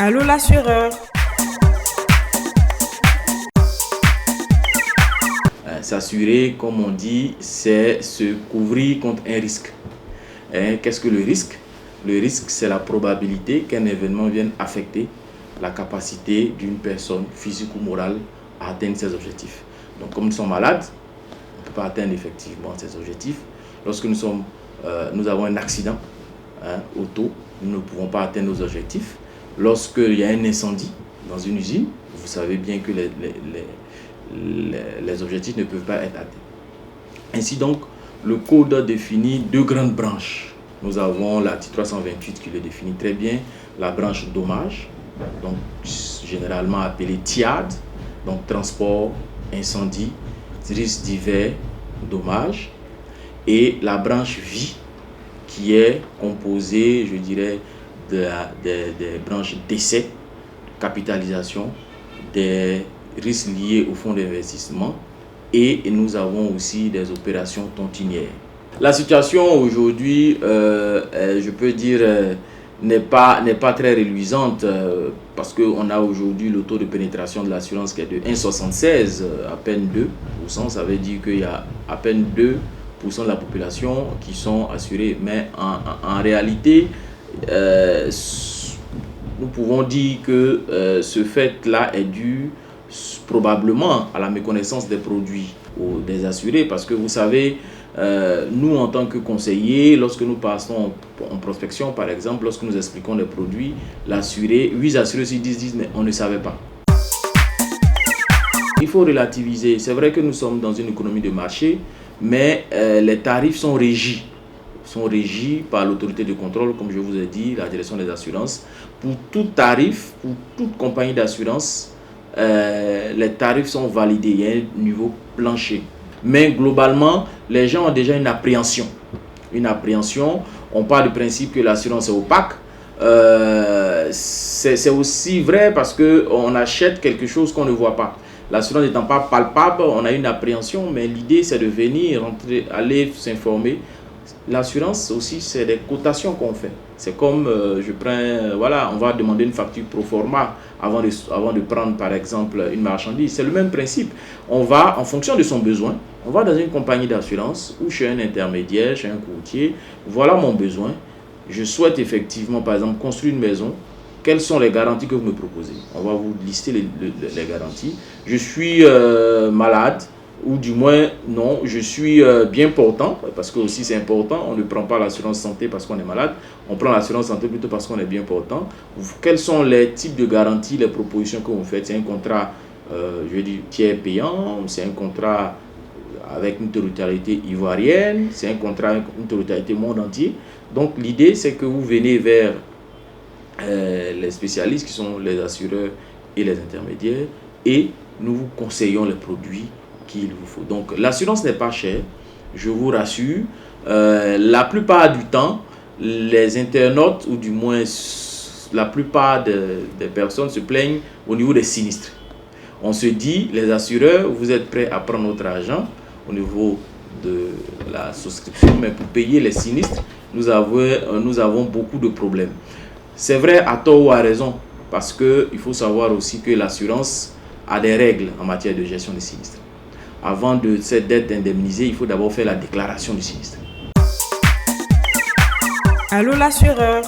Allô l'assureur. S'assurer, comme on dit, c'est se couvrir contre un risque. Qu'est-ce que le risque? Le risque, c'est la probabilité qu'un événement vienne affecter la capacité d'une personne physique ou morale à atteindre ses objectifs. Donc, comme nous sommes malades, on ne peut pas atteindre effectivement ces objectifs. Lorsque nous avons un accident auto, nous ne pouvons pas atteindre nos objectifs. Lorsqu'il y a un incendie dans une usine, vous savez bien que les objectifs ne peuvent pas être atteints. Ainsi donc, le code définit deux grandes branches. Nous avons l'article 328 qui le définit très bien, la branche dommage, donc généralement appelée TIAD, donc transport, incendie, risques divers, dommages, et la branche vie qui est composée, je dirais, des branches décès, capitalisation, des risques liés au fonds d'investissement, et nous avons aussi des opérations tontinières. La situation aujourd'hui, je peux dire, n'est pas très reluisante parce qu'on a aujourd'hui le taux de pénétration de l'assurance qui est de 1,76, à peine 2%. Ça veut dire qu'il y a à peine 2% de la population qui sont assurés. Mais en réalité, nous pouvons dire que ce fait-là est dû probablement à la méconnaissance des produits ou des assurés, parce que vous savez, nous en tant que conseillers, lorsque nous passons en prospection par exemple, lorsque nous expliquons les produits, l'assuré, 8 assurés se disent mais on ne savait pas. Il faut relativiser. C'est vrai que nous sommes dans une économie de marché, mais les tarifs sont régis par l'autorité de contrôle, comme je vous ai dit, la direction des assurances. Pour tout tarif, pour toute compagnie d'assurance, les tarifs sont validés, il y a un niveau plancher. Mais globalement, les gens ont déjà une appréhension. On part du principe que l'assurance est opaque. C'est aussi vrai parce qu'on achète quelque chose qu'on ne voit pas. L'assurance n'étant pas palpable, on a une appréhension, mais l'idée c'est de venir, aller s'informer. L'assurance aussi, c'est des cotations qu'on fait. C'est comme, on va demander une facture pro forma avant de prendre par exemple une marchandise. C'est le même principe. On va, en fonction de son besoin, on va dans une compagnie d'assurance ou chez un intermédiaire, chez un courtier. Voilà mon besoin. Je souhaite effectivement, par exemple, construire une maison. Quelles sont les garanties que vous me proposez? On va vous lister les garanties. Je suis malade. Ou du moins, non, je suis bien portant, parce que aussi c'est important, on ne prend pas l'assurance santé parce qu'on est malade, on prend l'assurance santé plutôt parce qu'on est bien portant. Quels sont les types de garanties, les propositions que vous faites? C'est un contrat, tiers payant, c'est un contrat avec une territorialité ivoirienne, c'est un contrat avec une territorialité monde entier. Donc l'idée, c'est que vous venez vers les spécialistes qui sont les assureurs et les intermédiaires, et nous vous conseillons les produits qu'il vous faut. Donc l'assurance n'est pas chère, je vous rassure. La plupart du temps, les internautes, ou du moins la plupart des personnes se plaignent au niveau des sinistres. On se dit, les assureurs, vous êtes prêts à prendre notre argent au niveau de la souscription, mais pour payer les sinistres, nous avons beaucoup de problèmes. C'est vrai à tort ou à raison, parce qu'il faut savoir aussi que l'assurance a des règles en matière de gestion des sinistres. Avant d'être indemnisé, il faut d'abord faire la déclaration du sinistre. Allô l'assureur.